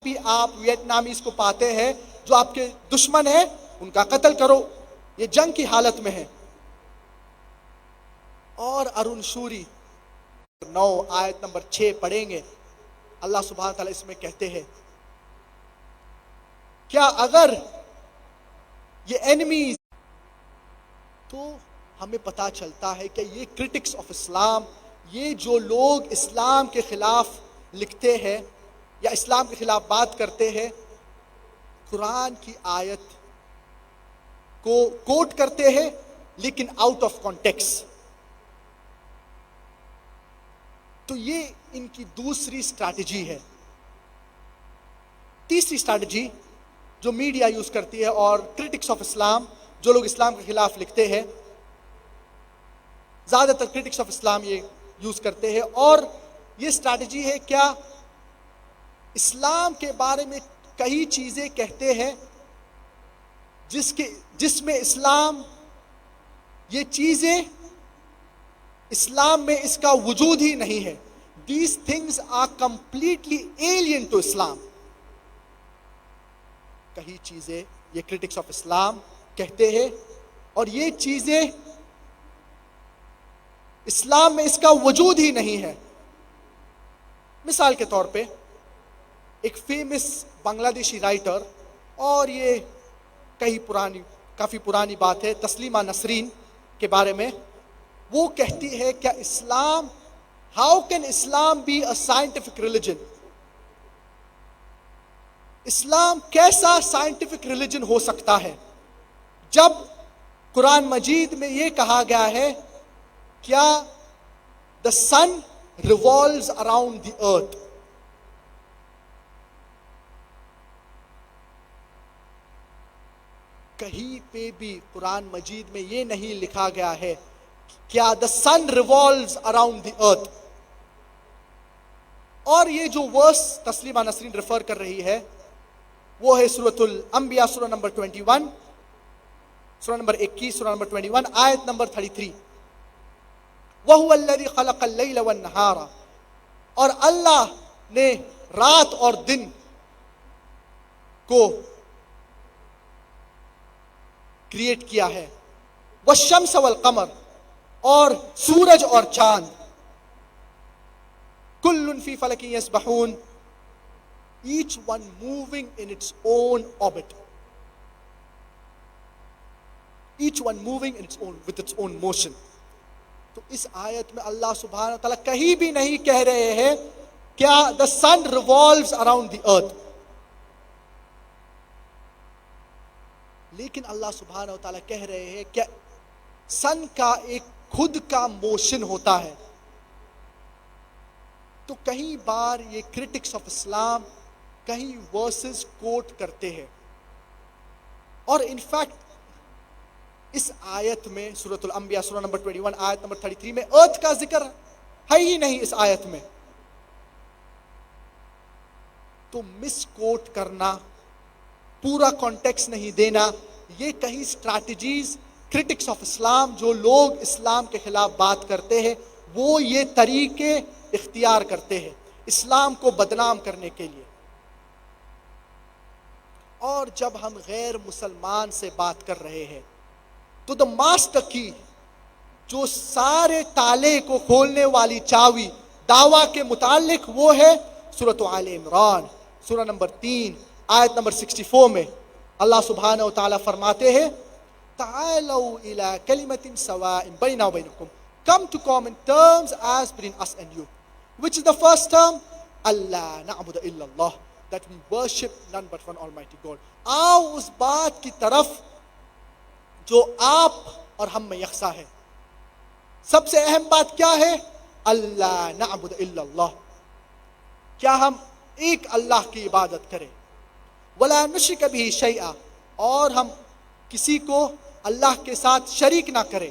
بھی آپ ویتنامیز کو پاتے ہیں جو آپ کے دشمن ہیں ان کا قتل کرو، یہ جنگ کی حالت میں ہے۔ اور ارون شوری 9 آیت نمبر 6 پڑھیں گے، اللہ سبحانہ تعالیٰ اس میں کہتے ہیں کیا اگر یہ اینیمیز، تو ہمیں پتا چلتا ہے کہ یہ کرٹکس آف اسلام، یہ جو لوگ اسلام کے خلاف لکھتے ہیں یا اسلام کے خلاف بات کرتے ہیں، قرآن کی آیت کو کوٹ کرتے ہیں لیکن آؤٹ آف کانٹیکس۔ تو یہ ان کی دوسری اسٹریٹجی ہے۔ تیسری اسٹریٹجی جو میڈیا یوز کرتی ہے اور کرٹکس آف اسلام، جو لوگ اسلام کے خلاف لکھتے ہیں، زیادہ تر کرٹکس آف اسلام یہ یوز کرتے ہیں، اور یہ اسٹریٹجی ہے کیا اسلام کے بارے میں کئی چیزیں کہتے ہیں جس میں اسلام، یہ چیزیں اسلام میں اس کا وجود ہی نہیں ہے۔ These things are completely alien to Islam۔ کئی چیزیں یہ کرٹکس آف اسلام کہتے ہیں اور یہ چیزیں اسلام میں اس کا وجود ہی نہیں ہے۔ مثال کے طور پہ ایک فیمس بنگلہ دیشی رائٹر، اور یہ کافی پرانی بات ہے، تسلیمہ نسرین کے بارے میں، وہ کہتی ہے کہ اسلام، how can Islam be a scientific religion? اسلام کیسا سائنٹیفک ریلیجن ہو سکتا ہے جب قرآن مجید میں یہ کہا گیا ہے کیا the sun revolves around the earth۔ کہیں پہ بھی قرآن مجید میں یہ نہیں لکھا گیا ہے کیا the sun revolves around the earth۔ اور یہ جو ورس تسلیمہ نسرین ریفر کر رہی ہے وہ ہے سورۃ الانبیاء، سورہ نمبر 21، سورہ نمبر 21، سورہ نمبر 21 آیت نمبر 33۔ وَهُوَ الَّذِي خَلَقَ اللَّيْلَ وَالنَّهَارَ، اور اللہ نے رات اور دن کو کریٹ کیا ہے، وَالشَّمْسَ وَالْقَمَرَ، اور سورج اور چاند، كُلٌّ فِي فَلَكٍ يَسْبَحُونَ، each one moving in its own orbit، each one moving in its own with its own motion۔ تو اس آیت میں اللہ سبحانہ تعالیٰ کہیں بھی نہیں کہہ رہے ہیں کیا the sun revolves around the earth، لیکن اللہ سبحانہ تعالیٰ کہہ رہے ہیں کہ سن کا ایک خود کا موشن ہوتا ہے۔ تو کئی بار یہ کرٹکس آف اسلام کہیں ورسز کوٹ کرتے ہیں، اور انفیکٹ اس آیت میں سورۃ الانبیاء سورہ نمبر 21 آیت نمبر 33 میں ارتھ کا ذکر ہے ہی نہیں اس آیت میں۔ تو مس کوٹ کرنا، پورا کانٹیکس نہیں دینا، یہ کہیں اسٹریٹجیز کرٹکس آف اسلام، جو لوگ اسلام کے خلاف بات کرتے ہیں، وہ یہ طریقے اختیار کرتے ہیں اسلام کو بدنام کرنے کے لیے۔ اور جب ہم غیر مسلمان سے بات کر رہے ہیں تو دا ماسٹر کی، جو سارے تالے کو کھولنے والی چاوی دعویٰ کے متعلق، وہ ہے سورۃ آل عمران، سورہ نمبر 3 آیت نمبر 64 میں اللہ سبحانہ وتعالیٰ فرماتے ہیں تعالوا الی کلمۃ سواء بیننا وبینکم، come to common terms as between us and you۔ Which is the first term? اللہ نعبد الا اللہ، that we worship none but one almighty God۔ آؤ اس بات کی طرف جو آپ اور ہم میں یکساں ہے۔ سب سے اہم بات کیا ہے؟ اللہ نعبد الا اللہ، کیا ہم ایک اللہ کی عبادت کریں، ولا نشرک بہ شیئا، اور ہم کسی کو اللہ کے ساتھ شریک نہ کریں۔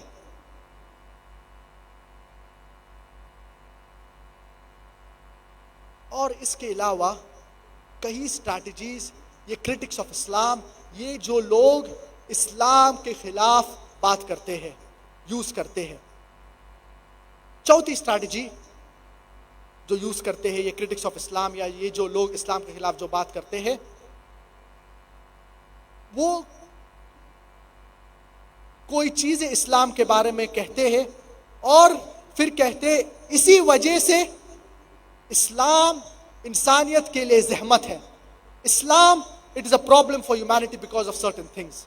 اور اس کے علاوہ کئی اسٹریٹجیز یہ کرٹکس آف اسلام، یہ جو لوگ اسلام کے خلاف بات کرتے ہیں، یوز کرتے ہیں۔ چوتھی اسٹریٹجی جو یوز کرتے ہیں، یہ کرٹکس آف اسلام یا یہ جو لوگ اسلام کے خلاف جو بات کرتے ہیں، وہ کوئی چیزیں اسلام کے بارے میں کہتے ہیں اور پھر کہتے ہیں اسی وجہ سے اسلام انسانیت کے لیے زحمت ہے، Islam it is a problem for humanity because of certain things.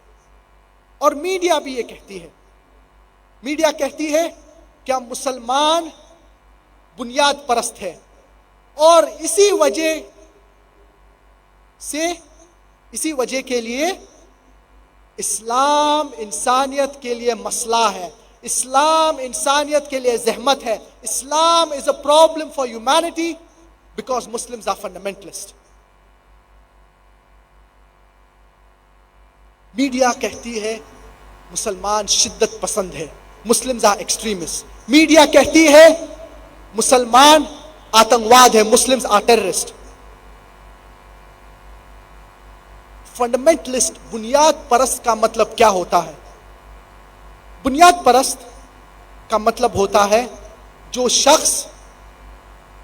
اور میڈیا بھی یہ کہتی ہے، میڈیا کہتی ہے کہ مسلمان بنیاد پرست ہے اور اسی وجہ کے لیے اسلام انسانیت کے لیے مسئلہ ہے، اسلام انسانیت کے لیے زحمت ہے، Islam is a problem for humanity because Muslims are fundamentalist. Media کہتی ہے مسلمان شدت پسند ہے، مسلمز آر ایکسٹریمسٹ. میڈیا کہتی ہے مسلمان آتنکواد ہے، مسلمز آر ٹیررسٹ. فنڈامنٹلسٹ بنیاد پرست کا مطلب کیا ہوتا ہے؟ بنیاد پرست کا مطلب ہوتا ہے جو شخص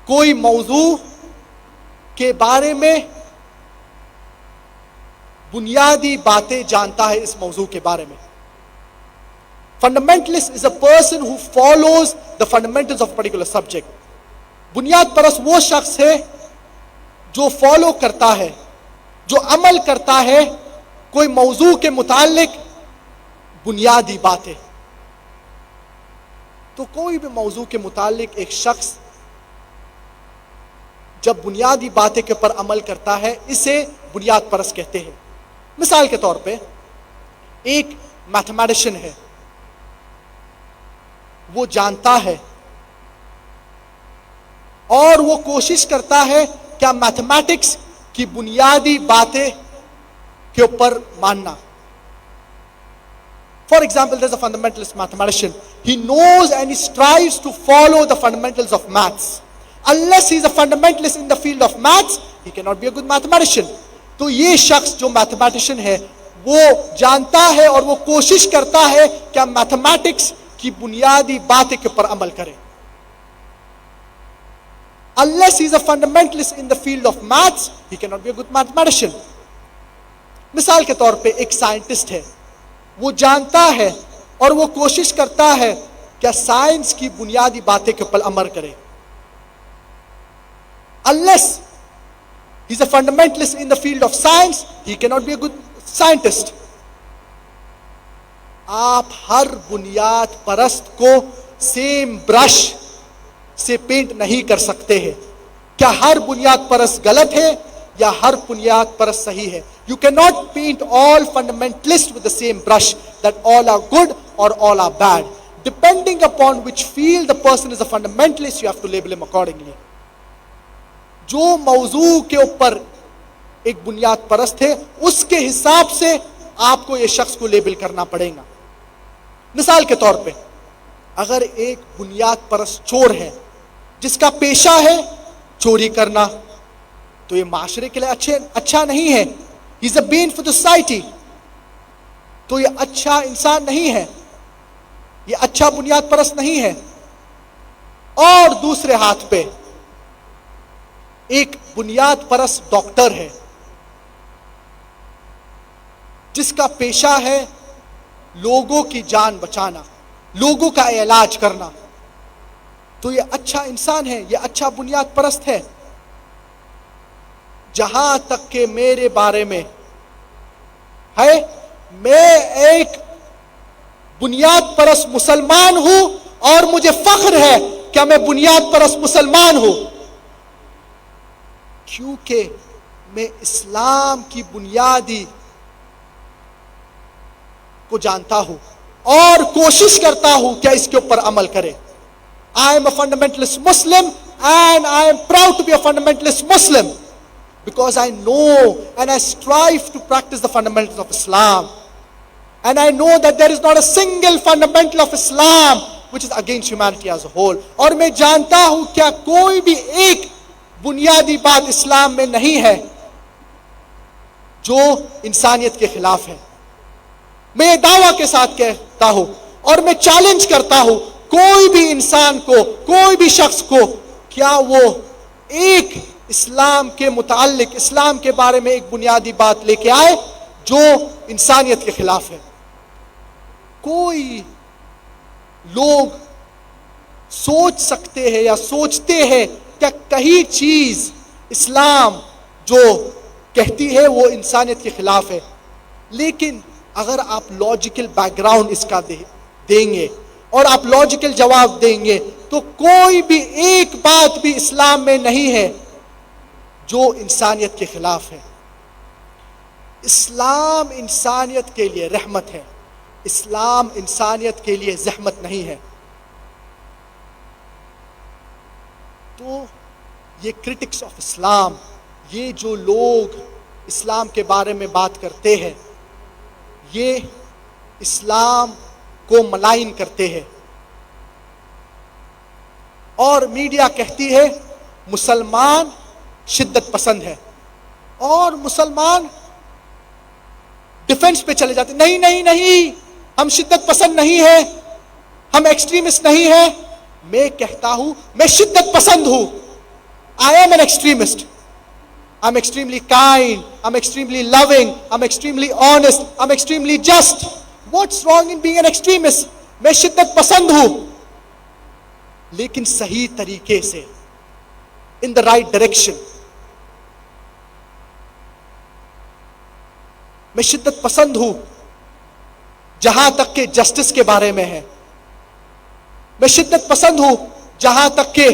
کوئی موضوع کے بارے میں بنیادی باتیں جانتا ہے اس موضوع کے بارے میں. Fundamentalist is a person who follows the fundamentals of a particular subject. بنیاد پرست وہ شخص ہے جو فالو کرتا ہے، جو عمل کرتا ہے کوئی موضوع کے متعلق بنیادی باتیں. تو کوئی بھی موضوع کے متعلق ایک شخص جب بنیادی باتیں کے پر عمل کرتا ہے اسے بنیاد پرست کہتے ہیں. مثال کے طور پہ ایک میتھمیٹیشین ہے، وہ جانتا ہے اور وہ کوشش کرتا ہے کیا میتھمیٹکس کی بنیادی باتیں کے اوپر ماننا. For example, there's a fundamentalist mathematician. He knows and he strives to follow the fundamentals of maths. Unless he's a fundamentalist in the field of maths, he cannot be a good mathematician. تو یہ شخص جو mathematician ہے وہ جانتا ہے اور وہ کوشش کرتا ہے کہ میتھمیٹکس کی بنیادی باتیں کے پر عمل کرے. Unless he's a fundamentalist in the field of maths, he cannot be a good mathematician. مثال کے طور پہ ایک سائنٹسٹ ہے، وہ جانتا ہے اور وہ کوشش کرتا ہے کہ سائنس کی بنیادی باتیں کے پر عمل کرے. Unless he's a fundamentalist in the field of science, he cannot be a good scientist. آپ ہر بنیاد پرست کو سیم برش سے پینٹ نہیں کر سکتے ہیں. کیا ہر بنیاد پرست غلط ہے یا ہر بنیاد پرست صحیح ہے؟ You cannot paint all fundamentalists with the same brush, that all are good or all are bad. Depending upon which field the person is a fundamentalist, you have to label him accordingly. جو موضوع کے اوپر ایک بنیاد پرست ہے اس کے حساب سے آپ کو یہ شخص کو لیبل کرنا پڑے گا. مثال کے طور پہ اگر ایک بنیاد پرست چور ہے جس کا پیشہ ہے چوری کرنا، تو یہ معاشرے کے لیے اچھا نہیں ہے. He is a bane for the society. تو یہ اچھا انسان نہیں ہے، یہ اچھا بنیاد پرست نہیں ہے. اور دوسرے ہاتھ پہ ایک بنیاد پرست ڈاکٹر ہے جس کا پیشہ ہے لوگوں کی جان بچانا، لوگوں کا علاج کرنا، تو یہ اچھا انسان ہے، یہ اچھا بنیاد پرست ہے. جہاں تک کہ میرے بارے میں ہے، میں ایک بنیاد پرست مسلمان ہوں اور مجھے فخر ہے کہ میں بنیاد پرست مسلمان ہوں، کیونکہ میں اسلام کی بنیادی کو جانتا ہوں اور کوشش کرتا ہوں کہ اس کے اوپر عمل کرے. I am a fundamentalist Muslim and I am proud to be a fundamentalist Muslim because I know and I strive to practice the fundamentals of Islam. And I know that there is not a single fundamental of Islam which is against humanity as a whole. اور میں جانتا ہوں کیا کوئی بھی ایک بنیادی بات اسلام میں نہیں ہے جو انسانیت کے خلاف ہے. میں یہ دعویٰ کے ساتھ کہتا ہوں اور میں چیلنج کرتا ہوں کوئی بھی انسان کو، کوئی بھی شخص کو کیا وہ ایک اسلام کے متعلق، اسلام کے بارے میں ایک بنیادی بات لے کے آئے جو انسانیت کے خلاف ہے؟ کوئی لوگ سوچ سکتے ہیں یا سوچتے ہیں کہ کہیں چیز اسلام جو کہتی ہے وہ انسانیت کے خلاف ہے، لیکن اگر آپ لاجیکل بیک گراؤنڈ اس کا دیں گے اور آپ لاجیکل جواب دیں گے تو کوئی بھی ایک بات بھی اسلام میں نہیں ہے جو انسانیت کے خلاف ہے۔ اسلام انسانیت کے لیے رحمت ہے، اسلام انسانیت کے لیے زحمت نہیں ہے۔ تو یہ کرٹکس آف اسلام، یہ جو لوگ اسلام کے بارے میں بات کرتے ہیں، یہ اسلام کو ملائن کرتے ہیں، اور میڈیا کہتی ہے مسلمان شدت پسند ہے، اور مسلمان ڈیفنس پہ چلے جاتے، نہیں نہیں نہیں، ہم شدت پسند نہیں ہیں، ہم ایکسٹریمسٹ نہیں ہیں۔ میں کہتا ہوں میں شدت پسند ہوں، I am an extremist. I'm extremely kind, I'm extremely loving, I'm extremely honest, I'm extremely just. What's wrong in being an extremist? میں شدت پسند ہوں، لیکن صحیح طریقے سے، in the right direction. میں شدت پسند ہوں جہاں تک کہ جسٹس کے بارے میں ہے، میں شدت پسند ہوں جہاں تک کہ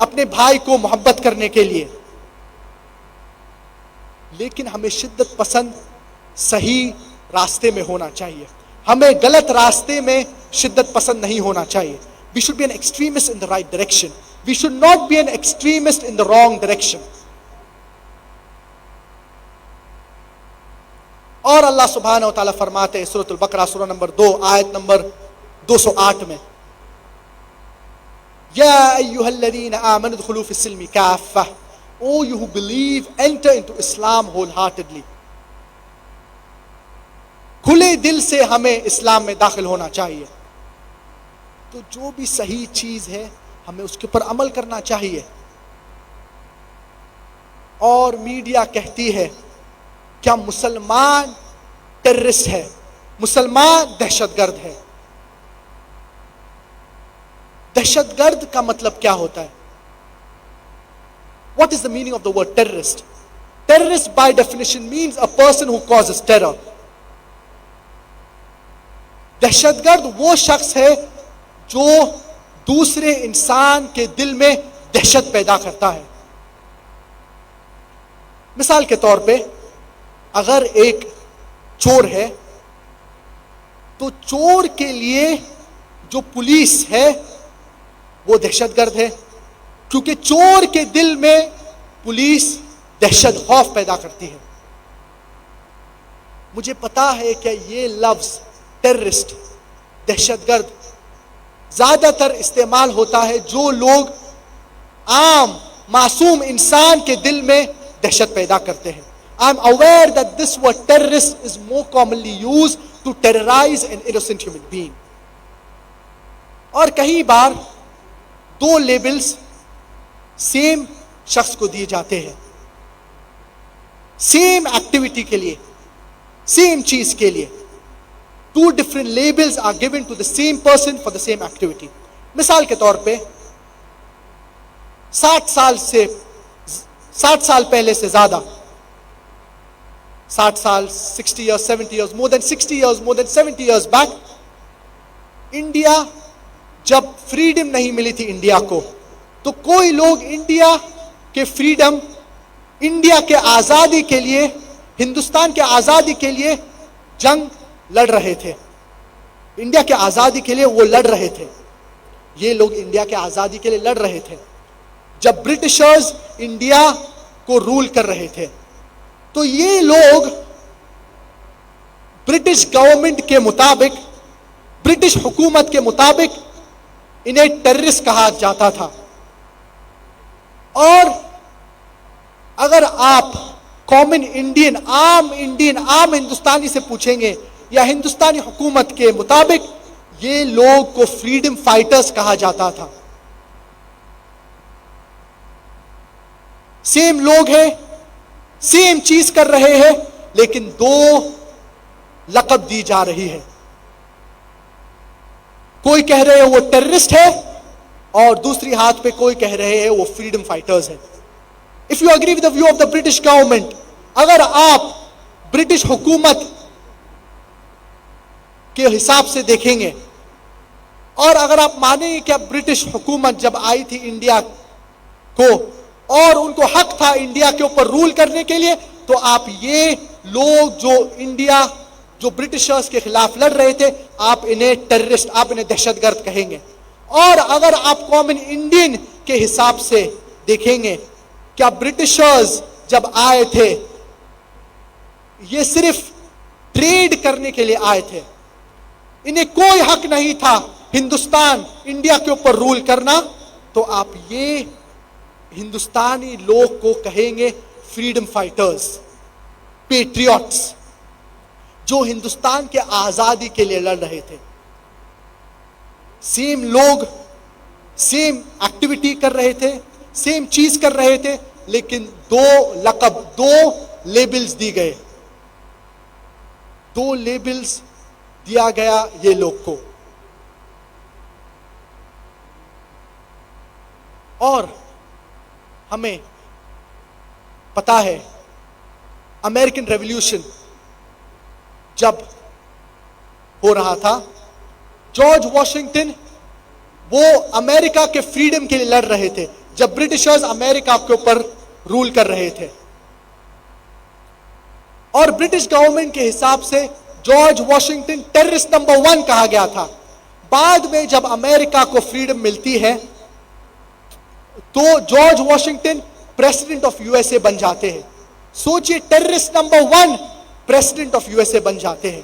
اپنے بھائی کو محبت کرنے کے لیے، لیکن ہمیں شدت پسند صحیح راستے میں ہونا چاہیے، ہمیں غلط راستے میں شدت پسند نہیں ہونا چاہیے۔ We should be an extremist in the right direction. We should not be an extremist in the wrong direction. اور اللہ سبحانہ و تعالیٰ فرماتے ہیں سورۃ البقرہ سورہ نمبر 2 آیت نمبر 208 میں، یا ایھا الذین آمنوا ادخلوا فی السلم کافہ، O you who believe, enter into Islam wholeheartedly. کھلے دل سے ہمیں اسلام میں داخل ہونا چاہیے۔ تو جو بھی صحیح چیز ہے ہمیں اس کے اوپر عمل کرنا چاہیے۔ اور میڈیا کہتی ہے کیا مسلمان ٹیررسٹ ہے، مسلمان دہشت گرد ہے۔ دہشت گرد کا مطلب کیا ہوتا ہے؟ What is the meaning of the word terrorist? Terrorist by definition means a person who causes terror. دہشت گرد وہ شخص ہے جو دوسرے انسان کے دل میں دہشت پیدا کرتا ہے۔ مثال کے طور پہ اگر ایک چور ہے تو چور کے لیے جو پولیس ہے وہ دہشت گرد ہے، کیونکہ چور کے دل میں پولیس دہشت خوف پیدا کرتی ہے۔ مجھے پتا ہے کہ یہ لفظ ٹیررسٹ، دہشت گرد زیادہ تر استعمال ہوتا ہے جو لوگ عام معصوم انسان کے دل میں دہشت پیدا کرتے ہیں۔ I'm aware that this word terrorist is more commonly used to terrorize an innocent human being. اور کئی بار دو لیبلز سیم شخص کو دیے جاتے ہیں، سیم ایکٹیویٹی کے لیے، سیم چیز کے لیے۔ Two different labels are given to the same person for the same activity. مثال کے طور پہ 60 سال پہلے سے زیادہ، 60 سال 60 years 70 years more than 60 years more than 70 years back، India جب فریڈم نہیں ملی تھی انڈیا کو، تو کوئی لوگ انڈیا کے فریڈم، انڈیا کے آزادی کے لیے، ہندوستان کے آزادی کے لیے جنگ لڑ رہے تھے، انڈیا کے آزادی کے لیے وہ لڑ رہے تھے۔ یہ لوگ انڈیا کے آزادی کے لیے لڑ رہے تھے جب برٹشرز انڈیا کو رول کر رہے تھے۔ تو یہ لوگ برٹش گورنمنٹ کے مطابق، برٹش حکومت کے مطابق انہیں ٹیررسٹ کہا جاتا تھا۔ اور اگر آپ کامن انڈین، عام ہندوستانی سے پوچھیں گے یا ہندوستانی حکومت کے مطابق یہ لوگ کو فریڈم فائٹرز کہا جاتا تھا۔ سیم لوگ ہیں, سیم چیز کر رہے ہیں, لیکن دو لقب دی جا رہی ہے. کوئی کہہ رہے ہیں وہ ٹیررسٹ ہے, اور دوسری ہاتھ پہ کوئی کہہ رہے ہیں وہ فریڈم فائٹرز ہیں. If you agree with the view of the British government, اگر آپ برٹش حکومت کے حساب سے دیکھیں گے, اور اگر آپ مانیں گے کہ برٹش حکومت جب آئی تھی انڈیا کو اور ان کو حق تھا انڈیا کے اوپر رول کرنے کے لیے, تو آپ یہ لوگ جو برٹشرز کے خلاف لڑ رہے تھے, آپ انہیں ٹیررسٹ, آپ انہیں دہشت گرد کہیں گے. اور اگر آپ کامن انڈین کے حساب سے دیکھیں گے, کیا برٹشرز جب آئے تھے یہ صرف ٹریڈ کرنے کے لیے آئے تھے, انہیں کوئی حق نہیں تھا ہندوستان انڈیا کے اوپر رول کرنا, تو آپ یہ ہندوستانی لوگ کو کہیں گے فریڈم فائٹرز, پیٹریوٹس, جو ہندوستان کے آزادی کے لیے لڑ رہے تھے. سیم لوگ سیم ایکٹیویٹی کر رہے تھے, سیم چیز کر رہے تھے, لیکن دو لقب, دو لیبلز دی گئے, دو لیبلز دیا گیا یہ لوگ کو. اور ہمیں پتا ہے امریکن ریولیوشن جب ہو رہا تھا, جارج واشنگٹن وہ امریکہ کے فریڈم کے لیے لڑ رہے تھے جب برٹشرز امریکہ کے اوپر رول کر رہے تھے. اور برٹش گورنمنٹ کے حساب سے جارج واشنگٹن ٹیررسٹ نمبر 1 کہا گیا تھا. بعد میں جب امریکہ کو فریڈم ملتی ہے تو George Washington president of U S A بن جاتے ہیں. سوچئے, terrorist number 1 president of U S A بن جاتے ہیں.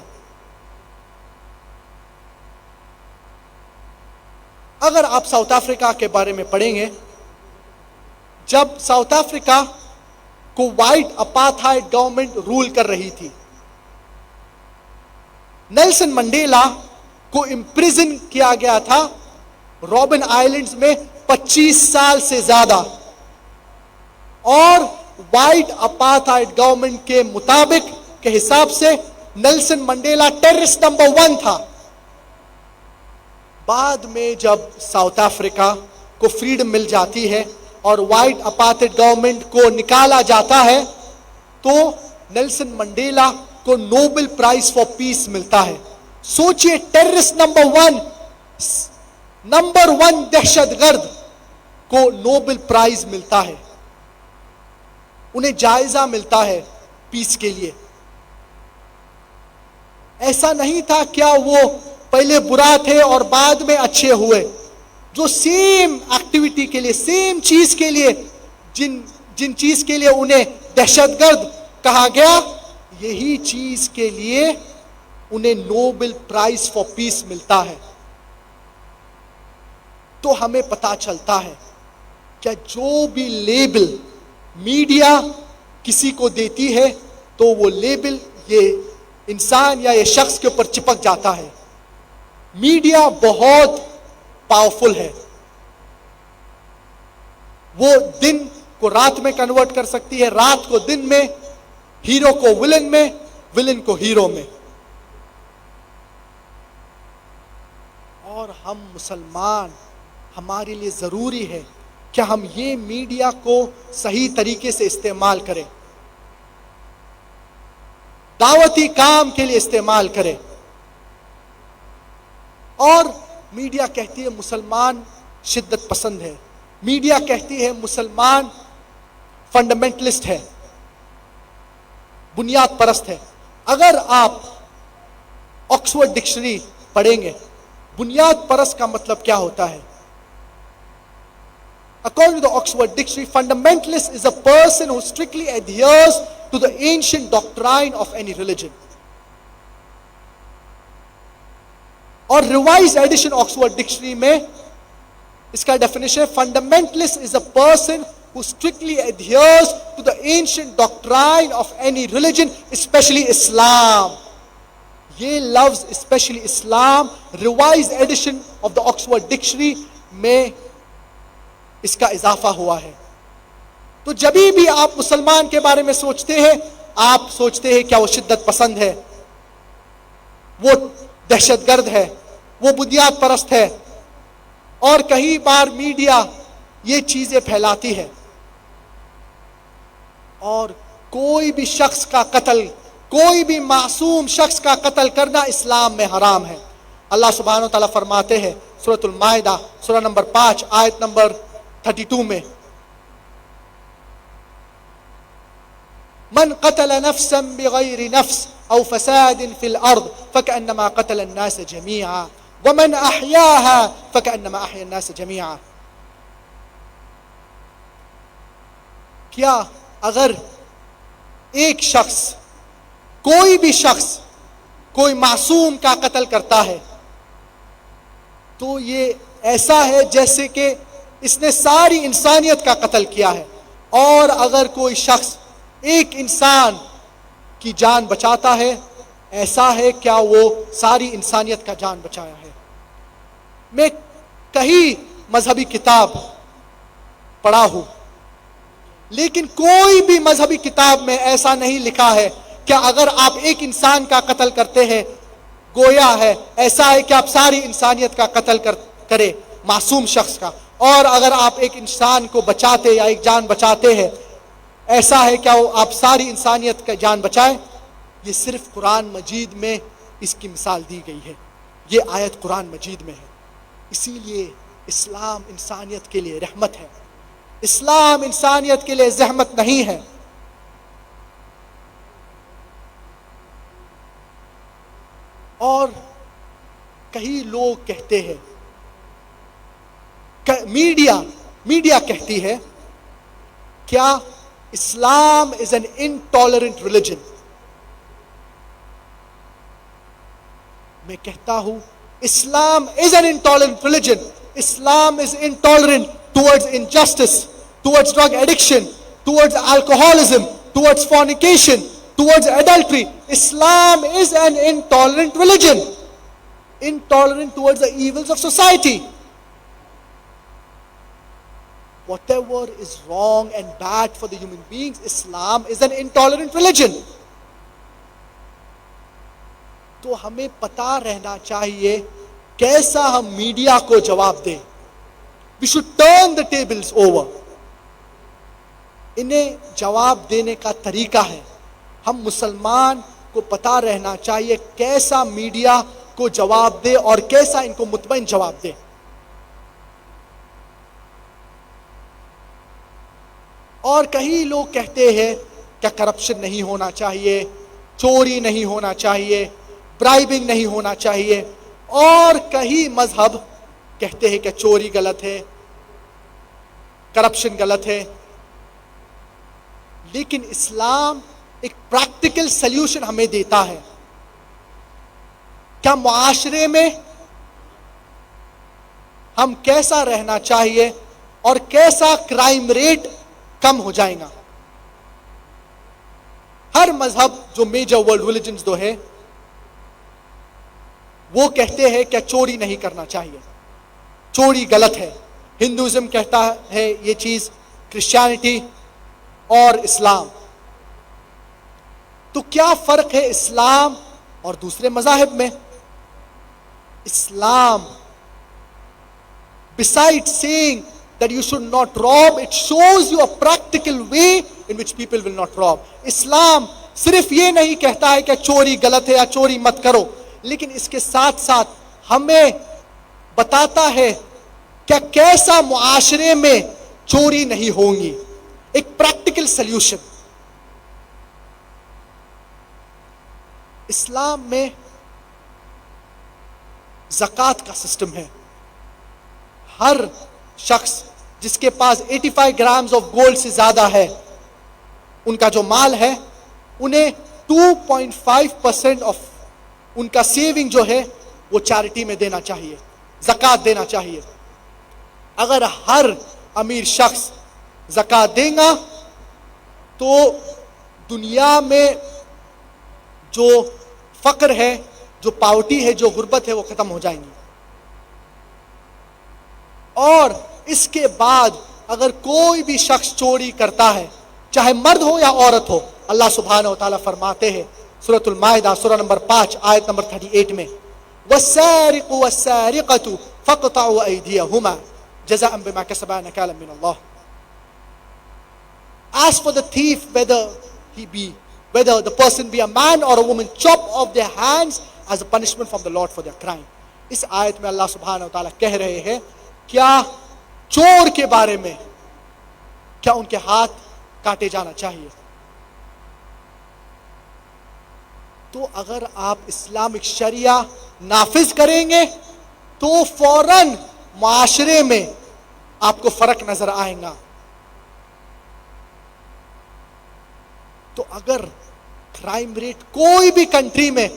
اگر آپ ساؤتھ افریقہ کے بارے میں پڑھیں گے, جب ساؤتھ افریقہ کو وائٹ اپارتھائڈ گورنمنٹ رول کر رہی تھی, نیلسن منڈیلا کو امپریزن کیا گیا تھا رابن آئلینڈز میں 25 سال سے زیادہ, اور وائٹ اپارتھائڈ گورنمنٹ کے مطابق کے حساب سے نیلسن منڈیلا ٹیررسٹ نمبر 1 تھا. بعد میں جب ساؤتھ افریقہ کو فریڈم مل جاتی ہے اور وائٹ اپارتھائڈ گورنمنٹ کو نکالا جاتا ہے, تو نیلسن منڈیلا کو نوبل پرائز فار پیس ملتا ہے. سوچئے, ٹیررسٹ نمبر 1 دہشت گرد کو نوبل پرائز ملتا ہے, انہیں جائزہ ملتا ہے پیس کے لیے. ایسا نہیں تھا کیا وہ پہلے برا تھے اور بعد میں اچھے ہوئے. جو سیم ایکٹیویٹی کے لیے, سیم چیز کے لیے, جن چیز کے لیے انہیں دہشت گرد کہا گیا, یہی چیز کے لیے انہیں نوبل پرائز فار پیس ملتا ہے. تو ہمیں پتا چلتا ہے کہ جو بھی لیبل میڈیا کسی کو دیتی ہے, تو وہ لیبل یہ انسان یا یہ شخص کے اوپر چپک جاتا ہے. میڈیا بہت پاورفل ہے, وہ دن کو رات میں کنورٹ کر سکتی ہے, رات کو دن میں, ہیرو کو ولن میں, ولن کو ہیرو میں. اور ہم مسلمان, ہمارے لیے ضروری ہے کہ ہم یہ میڈیا کو صحیح طریقے سے استعمال کریں, دعوتی کام کے لیے استعمال کریں. اور میڈیا کہتی ہے مسلمان شدت پسند ہے, میڈیا کہتی ہے مسلمان فنڈامنٹلسٹ ہے, بنیاد پرست ہے. اگر آپ آکسفورڈ ڈکشنری پڑھیں گے, بنیاد پرست کا مطلب کیا ہوتا ہے؟ According to the Oxford Dictionary, fundamentalist is a person who strictly adheres to the ancient doctrine of any religion. اور ریوائز ایڈیشن آکسفورڈ ڈکشنری میں اس کا ڈیفینیشن ہے, fundamentalist is a person who strictly adheres to the ancient doctrine of any religion, especially Islam. یہ لفظ especially Islam revise addition of the Oxford dictionary میں اس کا اضافہ ہوا ہے. تو جبھی بھی آپ مسلمان کے بارے میں سوچتے ہیں، آپ سوچتے ہیں کیا وہ شدت پسند ہے، وہ دہشت گرد ہے، وہ بنیاد پرست ہے، اور کئی بار میڈیا یہ چیزیں پھیلاتی ہے. اور کوئی بھی شخص کا قتل، کوئی بھی معصوم شخص کا قتل کرنا اسلام میں حرام ہے. اللہ سبحانہ و تعالیٰ فرماتے ہیں سورۃ المائدہ سورہ نمبر 5 آیت نمبر 32 میں، من قتل نفسا بغیر نفس او فساد فی الارض فکأنما قتل الناس جميعا ومن احیاها فکأنما احیا الناس جميعا. کیا اگر ایک شخص، کوئی بھی شخص کوئی معصوم کا قتل کرتا ہے تو یہ ایسا ہے جیسے کہ اس نے ساری انسانیت کا قتل کیا ہے. اور اگر کوئی شخص ایک انسان کی جان بچاتا ہے، ایسا ہے کیا وہ ساری انسانیت کا جان بچایا ہے. میں کئی مذہبی کتاب پڑھا ہوں، لیکن کوئی بھی مذہبی کتاب میں ایسا نہیں لکھا ہے کہ اگر آپ ایک انسان کا قتل کرتے ہیں گویا ہے ایسا ہے کہ آپ ساری انسانیت کا قتل کرے معصوم شخص کا، اور اگر آپ ایک انسان کو بچاتے یا ایک جان بچاتے ہیں ایسا ہے کیا آپ ساری انسانیت کا جان بچائیں. یہ صرف قرآن مجید میں اس کی مثال دی گئی ہے، یہ آیت قرآن مجید میں ہے. اسی لیے اسلام انسانیت کے لیے رحمت ہے، اسلام انسانیت کے لیے زحمت نہیں ہے. اور کئی لوگ کہتے ہیں، میڈیا کہتی ہے کیا Islam is an intolerant religion. میں کہتا ہوں Islam is an intolerant religion. Islam is intolerant towards injustice, towards drug addiction, towards alcoholism, towards fornication, towards adultery. Islam is an intolerant religion, intolerant towards the evils of society. Whatever is wrong and bad for the human beings, Islam is an intolerant religion. تو ہمیں پتا رہنا چاہیے کیسا ہم media کو جواب دیں. We should turn the tables over. انہیں جواب دینے کا طریقہ ہے، ہم مسلمان کو پتا رہنا چاہیے کیسا میڈیا کو جواب دے اور کیسا ان کو مطمئن جواب دے. اور کئی لوگ کہتے ہیں کہ کرپشن نہیں ہونا چاہیے، چوری نہیں ہونا چاہیے، برائبنگ نہیں ہونا چاہیے. اور کئی مذہب کہتے ہیں کہ چوری غلط ہے، کرپشن غلط ہے. لیکن اسلام ایک پریکٹیکل سلیوشن ہمیں دیتا ہے. کیا معاشرے میں ہم کیسا رہنا چاہیے اور کیسا کرائم ریٹ کم ہو جائے گا. ہر مذہب جو میجر ورلڈ ریلیجنز جو ہے وہ کہتے ہیں کہ چوری نہیں کرنا چاہیے، چوری غلط ہے. ہندوازم کہتا ہے یہ چیز، کرسچینٹی اور اسلام. تو کیا فرق ہے اسلام اور دوسرے مذاہب میں؟ اسلام besides saying that you should not rob, it shows you a practical way in which people will not rob. اسلام صرف یہ نہیں کہتا ہے کہ چوری غلط ہے یا چوری مت کرو، لیکن اس کے ساتھ ساتھ ہمیں بتاتا ہے کہ کیسا معاشرے میں چوری نہیں ہوں گی، ایک پریکٹیکل سلیوشن. اسلام میں زکوٰۃ کا سسٹم ہے. ہر شخص جس کے پاس 85 گرامز آف گولڈ سے زیادہ ہے، ان کا جو مال ہے، انہیں 2.5% آف ان کا سیونگ جو ہے وہ چیریٹی میں دینا چاہیے، زکوٰۃ دینا چاہیے. اگر ہر امیر شخص زکوٰۃ دے گا تو دنیا میں جو فقر ہے، جو پاورٹی ہے، جو غربت ہے، وہ ختم ہو جائیں گی. اور اس کے بعد اگر کوئی بھی شخص چوری کرتا ہے چاہے مرد ہو یا عورت ہو, اللہ سبحانہ و تعالیٰ فرماتے ہیں سورۃ المائدہ سورہ نمبر 5 آیت نمبر 38 میں, والسارق والسارقة فاقطعوا أيديهما جزاء بما كسبا نكالا من الله. As for the thief, whether the person be a man or a woman, chop off their hands as a punishment from the Lord for their crime. اس آیت میں اللہ سبحانہ و تعالیٰ کہہ رہے ہیں کیا چور کے بارے میں کیا ان کے ہاتھ کاٹے جانا چاہیے. تو اگر آپ اسلامک شریعہ نافذ کریں گے تو فوراً معاشرے میں آپ کو فرق نظر آئے گا. تو اگر کرائم ریٹ کوئی بھی کنٹری میں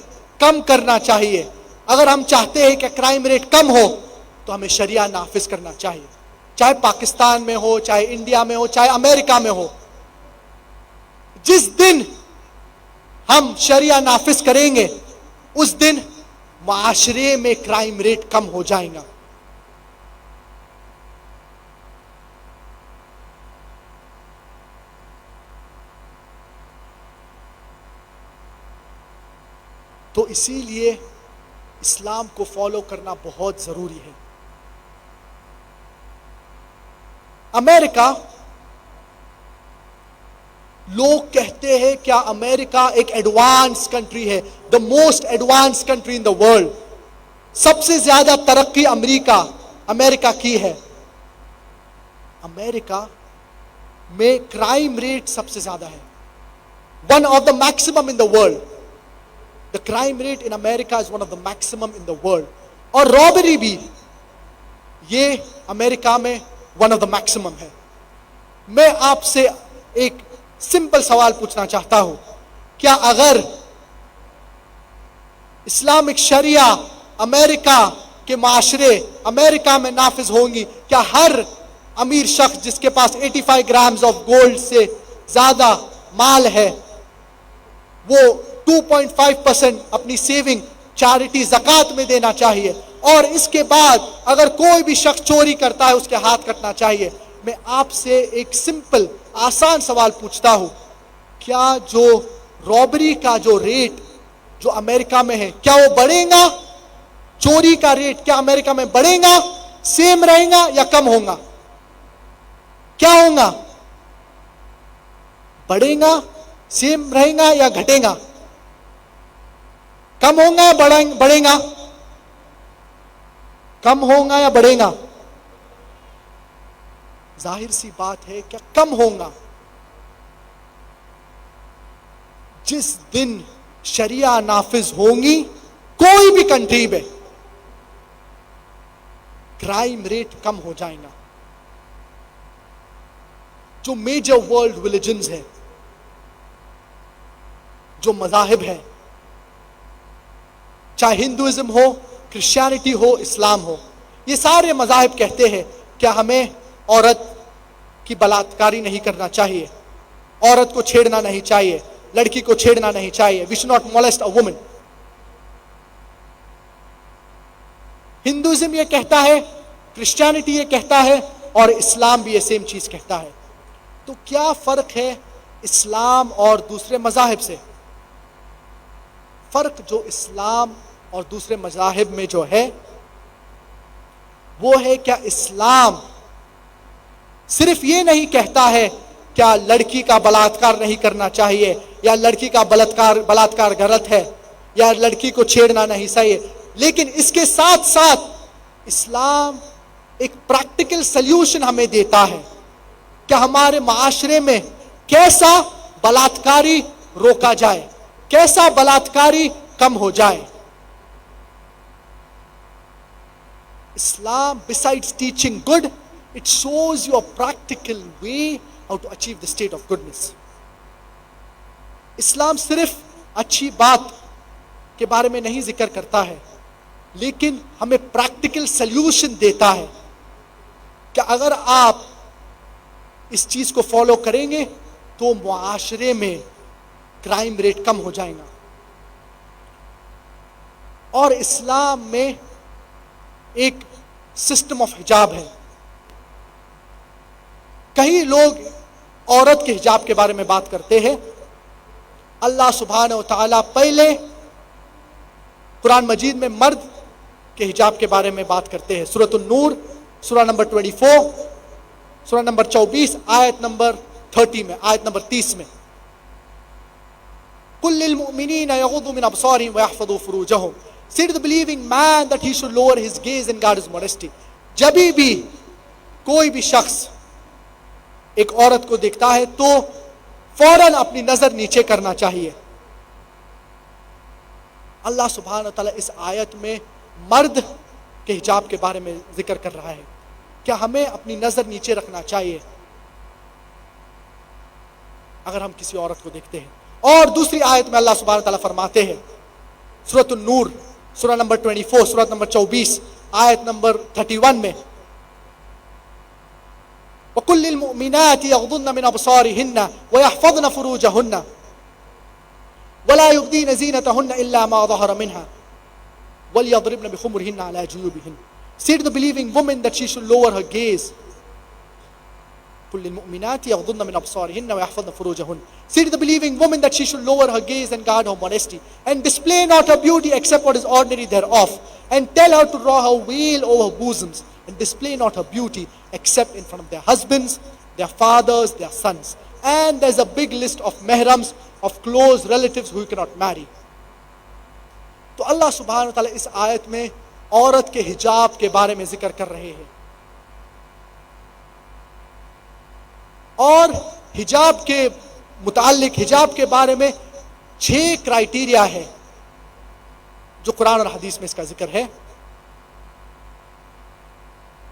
کم کرنا چاہیے, اگر ہم چاہتے ہیں کہ کرائم ریٹ کم ہو تو ہمیں شریعہ نافذ کرنا چاہیے, چاہے پاکستان میں ہو, چاہے انڈیا میں ہو, چاہے امریکہ میں ہو. جس دن ہم شریعہ نافذ کریں گے اس دن معاشرے میں کرائم ریٹ کم ہو جائے گا. تو اسی لیے اسلام کو فالو کرنا بہت ضروری ہے. امریکہ, لوگ کہتے ہیں کیا امریکہ ایک ایڈوانس کنٹری ہے, the most advance country in the world, سب سے زیادہ ترقی امریکہ کی ہے. امریکہ میں کرائم ریٹ سب سے زیادہ ہے, one of the maximum in the world. The crime rate in America is one of the maximum in the world. اور robbery بھی یہ امریکہ میں one of the maximum ہے. میں آپ سے ایک سمپل سوال پوچھنا چاہتا ہوں, کیا اگر اسلامک شریعہ امریکہ کے معاشرے امریکہ میں نافذ ہوں گی, کیا ہر امیر شخص جس کے پاس 85 گرامز آف گولڈ سے زیادہ مال ہے وہ 2.5% اپنی سیونگ چیریٹی زکوٰۃ میں دینا چاہیے, اور اس کے بعد اگر کوئی بھی شخص چوری کرتا ہے اس کے ہاتھ کٹنا چاہیے. میں آپ سے ایک سمپل آسان سوال پوچھتا ہوں, کیا جو رابری کا جو ریٹ جو امریکہ میں ہے کیا وہ بڑھے گا؟ چوری کا ریٹ کیا امریکہ میں بڑھے گا, سیم رہے گا یا کم ہوگا؟ کیا ہوگا؟ بڑھے گا, سیم رہے گا یا گھٹے گا؟ کم ہوگا یا بڑھے گا؟ کم ہوگا یا بڑھے گا؟ ظاہر سی بات ہے کہ کم ہوگا. جس دن شریعہ نافذ ہوں گی کوئی بھی کنٹری میں کرائم ریٹ کم ہو جائے گا. جو میجر ورلڈ ریلیجنز ہیں, جو مذاہب ہیں, چاہے ہندوازم ہو, کرسچینٹی ہو, اسلام ہو, یہ سارے مذاہب کہتے ہیں کہ ہمیں عورت کی بلاತ್ಕಾری نہیں کرنا چاہیے, عورت کو چھیڑنا نہیں چاہیے, لڑکی کو چھیڑنا نہیں چاہیے. We should not molest a woman. Hinduism یہ کہتا ہے, کرسچینٹی یہ کہتا ہے, اور اسلام بھی یہ سیم چیز کہتا ہے. تو کیا فرق ہے اسلام اور دوسرے مذاہب سے؟ فرق جو اسلام اور دوسرے مذاہب میں جو ہے وہ ہے کیا اسلام صرف یہ نہیں کہتا ہے کیا لڑکی کا بلاತ್ಕಾರ نہیں کرنا چاہیے, یا لڑکی کا بلاತ್ಕಾರ غلط ہے, یا لڑکی کو چھیڑنا نہیں صحیح, لیکن اس کے ساتھ ساتھ اسلام ایک پریکٹیکل سلیوشن ہمیں دیتا ہے کہ ہمارے معاشرے میں کیسا بلاತ್ಕಾری روکا جائے, کیسا بلاತ್ಕಾری کم ہو جائے. Islam, besides teaching good, it shows you a practical way how to achieve the state of goodness. اسلام صرف اچھی بات کے بارے میں نہیں ذکر کرتا ہے, لیکن ہمیں پریکٹیکل سلیوشن دیتا ہے کہ اگر آپ اس چیز کو فالو کریں گے تو معاشرے میں کرائم ریٹ کم ہو جائے گا. اور اسلام میں ایک سسٹم آف حجاب ہے. کئی لوگ عورت کے حجاب کے بارے میں بات کرتے ہیں. اللہ سبحانہ و تعالیٰ پہلے قرآن مجید میں مرد کے حجاب کے بارے میں بات کرتے ہیں. سورۃ النور سورہ نمبر 24، سورہ نمبر 24 آیت نمبر 30 میں، آیت نمبر 30 میں، قُلْ لِلْمُؤْمِنِينَ يَغُضُّوا مِنْ أَبْصَارِهِمْ وَيَحْفَظُوا فُرُوجَهُمْ. Say to the believing man that he should lower his gaze and guard his modesty. جبھی بھی کوئی بھی شخص ایک عورت کو دیکھتا ہے تو فوراً اپنی نظر نیچے کرنا چاہیے. اللہ سبحانہ وتعالیٰ اس آیت میں مرد کے حجاب کے بارے میں ذکر کر رہا ہے. کیا ہمیں اپنی نظر نیچے رکھنا چاہیے اگر ہم کسی عورت کو دیکھتے ہیں؟ اور دوسری آیت میں اللہ سبحانہ وتعالیٰ فرماتے ہیں سورۃ النور سورہ نمبر 24، سورہ نمبر 24 آیت نمبر 31 میں، وَقُلْ لِلْمُؤْمِنَاتِ يَغْضُضْنَ مِنْ أَبْصَارِهِنَّ وَيَحْفَظْنَ فُرُوجَهُنَّ وَلَا يُبْدِينَ زِينَتَهُنَّ إِلَّا مَا ظَهَرَ مِنْهَا وَلْيَضْرِبْنَ بِخُمُرِهِنَّ عَلَى جُيُوبِهِنَّ. Say to the believing woman that she should lower her gaze. قُلْ لِلْمُؤْمِنَاتِ يَغْضُضْنَ مِنْ أَبْصَارِهِنَّ وَيَحْفَظْنَ فُرُوجَهُنَّ. Say to the believing woman that she should lower her gaze and guard her modesty, and display not her beauty except what is ordinary thereof, and tell her to draw her veil over her bosoms, and display not her beauty except in front of their husbands, their fathers, their sons. And there's a big list of mahrams, of close relatives who you cannot marry. تو اللہ سبحانہ وتعالیٰ اس آیت میں عورت کے حجاب کے بارے میں ذکر کر رہے ہیں. اور حجاب کے متعلق، حجاب کے بارے میں 6 کرائیٹیریا ہے جو قرآن اور حدیث میں اس کا ذکر ہے.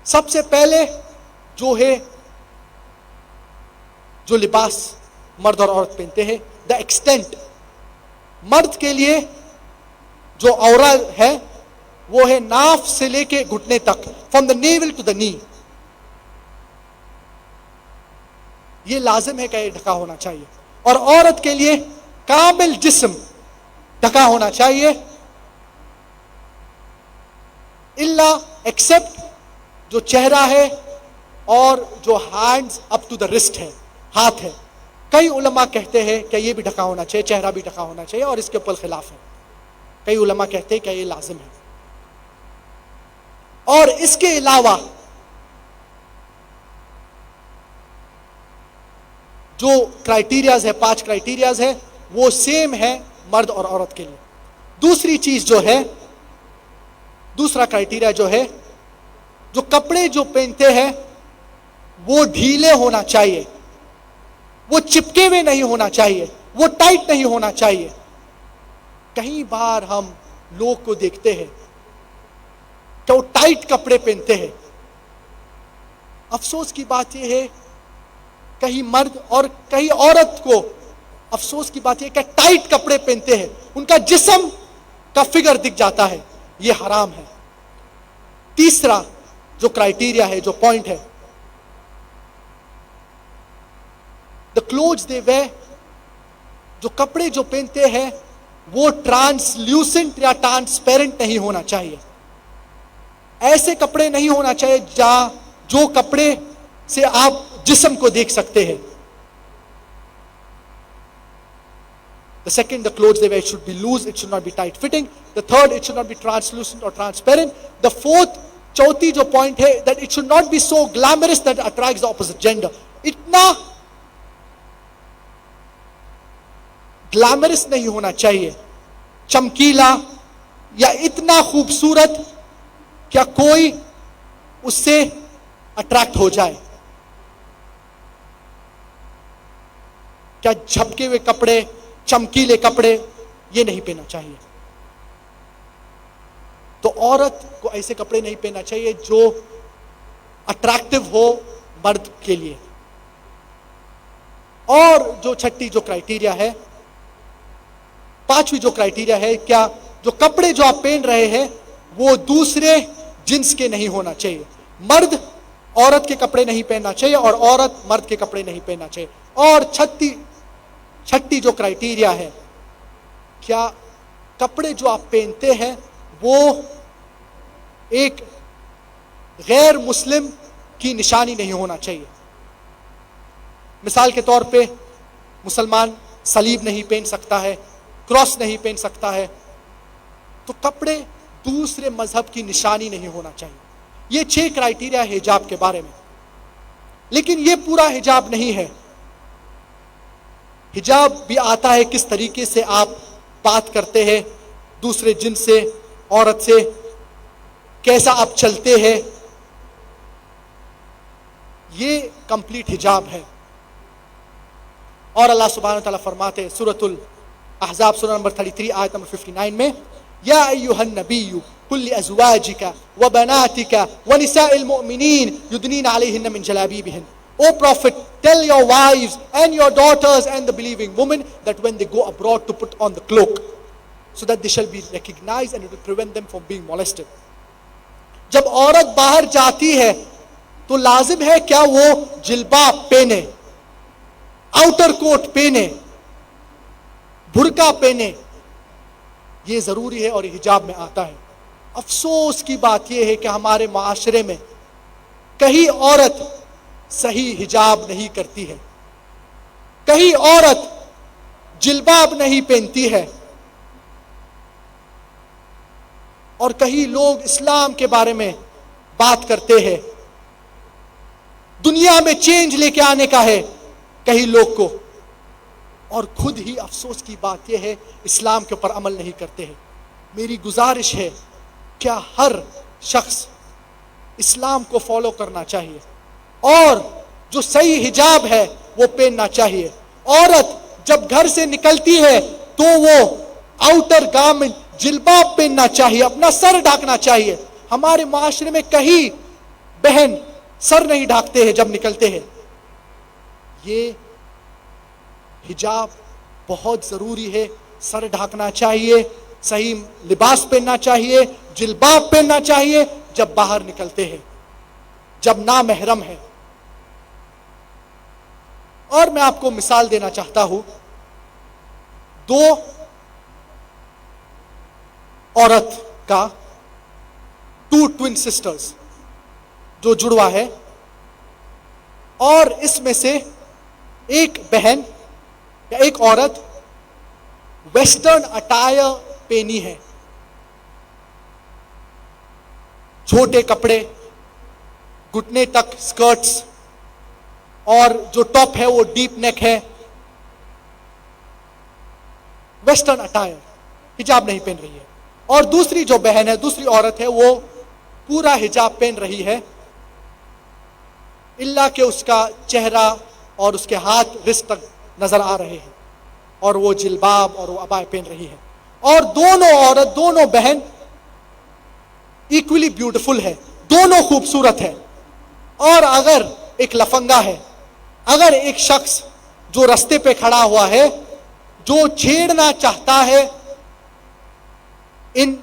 سب سے پہلے جو ہے جو لباس مرد اور عورت پہنتے ہیں، دا ایکسٹینٹ. مرد کے لیے جو عورت ہے وہ ہے ناف سے لے کے گھٹنے تک، from the naval to the نی. یہ لازم ہے کہ یہ ڈھکا ہونا چاہیے. اور عورت کے لیے کامل جسم ڈھکا ہونا چاہیے، الا ایکسپٹ جو چہرہ ہے اور جو hands up to the wrist ہے، ہاتھ ہے. کئی علماء کہتے ہیں کہ یہ بھی ڈھکا ہونا چاہیے، چہرہ بھی ڈھکا ہونا چاہیے، اور اس کے اوپر خلاف ہے. کئی علماء کہتے ہیں کہ یہ لازم ہے. اور اس کے علاوہ جو کرائیٹیریاز ہے، 5 کرائیٹیریاز ہے، وہ سیم ہے مرد اور عورت کے لیے. دوسری چیز جو ہے، دوسرا کرائیٹیریا جو ہے، جو کپڑے جو پہنتے ہیں وہ ڈھیلے ہونا چاہیے، وہ چپکے ہوئے نہیں ہونا چاہیے، وہ ٹائٹ نہیں ہونا چاہیے. کئی بار ہم لوگ کو دیکھتے ہیں کہ وہ ٹائٹ کپڑے پہنتے ہیں. افسوس کی بات یہ ہے کہیں مرد اور کہیں عورت کو افسوس کی بات یہ کہ ٹائٹ کپڑے پہنتے ہیں، ان کا جسم کا فگر دکھ جاتا ہے. یہ حرام ہے. تیسرا جو کرائیٹیریا ہے، جو پوائنٹ ہے، the clothes they wear، جو کپڑے جو پہنتے ہیں وہ ٹرانسلیوسنٹ یا ٹرانسپیرنٹ نہیں ہونا چاہیے. ایسے کپڑے نہیں ہونا چاہیے جو کپڑے سے آپ جسم کو دیکھ سکتے ہیں. The second, the clothes they wear should be loose, it should not be tight fitting. The third, it should not be translucent or transparent. The fourth, چوتھی جو پوائنٹ ہے, that it should not be so glamorous that it attracts the opposite gender. اتنا glamorous نہیں ہونا چاہیے, چمکیلا یا اتنا خوبصورت کیا کوئی اس سے اٹریکٹ ہو جائے. کیا جھپکے ہوئے کپڑے, چمکیلے کپڑے یہ نہیں پہننا چاہیے. تو عورت کو ایسے کپڑے نہیں پہننا چاہیے جو اٹریکٹیو ہو مرد کے لیے. اور جو چھٹی جو کرائیٹیریا ہے, پانچویں جو کرائیٹیریا ہے, کیا جو کپڑے جو آپ پہن رہے ہیں وہ دوسرے جنس کے نہیں ہونا چاہیے. مرد عورت کے کپڑے نہیں پہننا چاہیے اور عورت مرد کے کپڑے نہیں پہننا چاہیے. اور چھٹی جو کرائیٹیریا ہے, کیا کپڑے جو آپ پہنتے ہیں وہ ایک غیر مسلم کی نشانی نہیں ہونا چاہیے. مثال کے طور پہ مسلمان صلیب نہیں پہن سکتا ہے، کراس نہیں پہن سکتا ہے، تو کپڑے دوسرے مذہب کی نشانی نہیں ہونا چاہیے. یہ 6 کرائیٹیریا ہے حجاب کے بارے میں. لیکن یہ پورا حجاب نہیں ہے. حجاب بھی آتا ہے کس طریقے سے آپ بات کرتے ہیں دوسرے جنس سے، عورت سے، کیسا آپ چلتے ہیں، یہ کمپلیٹ حجاب ہے. اور اللہ سبحانہ وتعالیٰ فرماتے ہیں سورۃ الاحزاب سورہ نمبر 33 آیت نمبر 59 میں، یا ایھا النبی قل لازواجک وبناتک ونساء المؤمنین یدنین علیہن من جلابیبہن. O Prophet, tell your wives and your daughters and the believing women that when they go abroad to put on the cloak, so that they shall be recognized and it will prevent them from being molested. جب عورت باہر جاتی ہے تو لازم ہے کیا وہ جلباب پہنے، آؤٹر کوٹ پہنے، برقع پہنے، یہ ضروری ہے اور یہ حجاب میں آتا ہے. افسوس کی بات یہ ہے کہ ہمارے معاشرے میں کہیں عورت صحیح حجاب نہیں کرتی ہے، کہیں عورت جلباب نہیں پہنتی ہے، اور کہیں لوگ اسلام کے بارے میں بات کرتے ہیں. دنیا میں چینج لے کے آنے کا ہے کہیں لوگ کو، اور خود ہی افسوس کی بات یہ ہے اسلام کے اوپر عمل نہیں کرتے ہیں. میری گزارش ہے کیا ہر شخص اسلام کو فالو کرنا چاہیے اور جو صحیح حجاب ہے وہ پہننا چاہیے. عورت جب گھر سے نکلتی ہے تو وہ آؤٹر گارمنٹ جلباب پہننا چاہیے، اپنا سر ڈھانکنا چاہیے. ہمارے معاشرے میں کہیں بہن سر نہیں ڈھانکتے ہیں جب نکلتے ہیں. یہ حجاب بہت ضروری ہے، سر ڈھانکنا چاہیے، صحیح لباس پہننا چاہیے، جلباب پہننا چاہیے جب باہر نکلتے ہیں، جب نامحرم ہے. اور میں آپ کو مثال دینا چاہتا ہوں. 2 عورت کا 2 ٹوین سسٹرز جو جڑوا ہے، اور اس میں سے ایک بہن یا ایک عورت ویسٹرن اٹائر پہنی ہے، چھوٹے کپڑے، گھٹنے تک سکرٹس، اور جو ٹاپ ہے وہ ڈیپ نیک ہے، ویسٹرن اٹائر، حجاب نہیں پہن رہی ہے. اور دوسری جو بہن ہے، دوسری عورت ہے، وہ پورا حجاب پہن رہی ہے، اللہ کہ اس کا چہرہ اور اس کے ہاتھ رسٹ تک نظر آ رہے ہیں، اور وہ جلباب اور وہ عبایا پہن رہی ہے. اور دونوں عورت، دونوں بہن ایکولی بیوٹیفل ہے، دونوں خوبصورت ہے. اور اگر ایک لفنگا ہے، اگر ایک شخص جو رستے پہ کھڑا ہوا ہے، جو چھیڑنا چاہتا ہے ان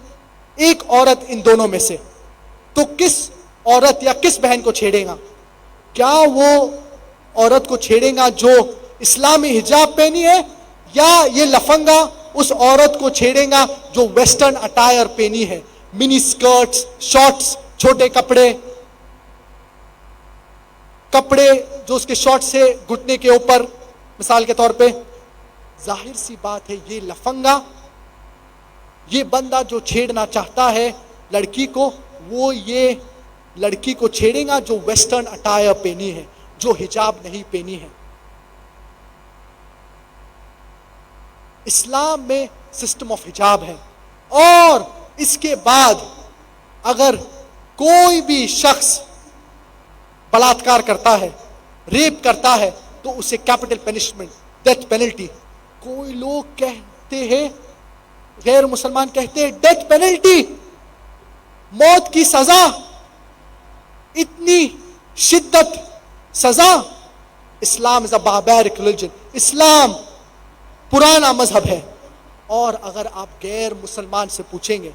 ایک عورت ان دونوں میں سے، تو کس عورت یا کس بہن کو چھیڑے گا؟ کیا وہ عورت کو چھیڑے گا جو اسلامی حجاب پہنی ہے، یا یہ لفنگا اس عورت کو چھیڑے گا جو ویسٹرن اٹائر پہنی ہے، منی سکرٹس، شارٹس، چھوٹے کپڑے جو اس کے شارٹ سے گھٹنے کے اوپر، مثال کے طور پہ. ظاہر سی بات ہے یہ لفنگا، یہ بندہ جو چھیڑنا چاہتا ہے لڑکی کو، وہ یہ لڑکی کو چھیڑے گا جو ویسٹرن اٹائر پہنی ہے، جو حجاب نہیں پہنی ہے. اسلام میں سسٹم آف حجاب ہے. اور اس کے بعد اگر کوئی بھی شخص بلاತ್ಕಾರ کرتا ہے، ریپ کرتا ہے، تو اسے کیپٹل پنشمنٹ، ڈیتھ پینلٹی. کوئی لوگ کہتے ہیں، غیر مسلمان کہتے ہیں ڈیتھ پینلٹی، موت کی سزا، اتنی شدت سزا. اسلام از اے باربیرک ریلیجن، اسلام پرانا مذہب ہے. اور اگر آپ غیر مسلمان سے پوچھیں گے،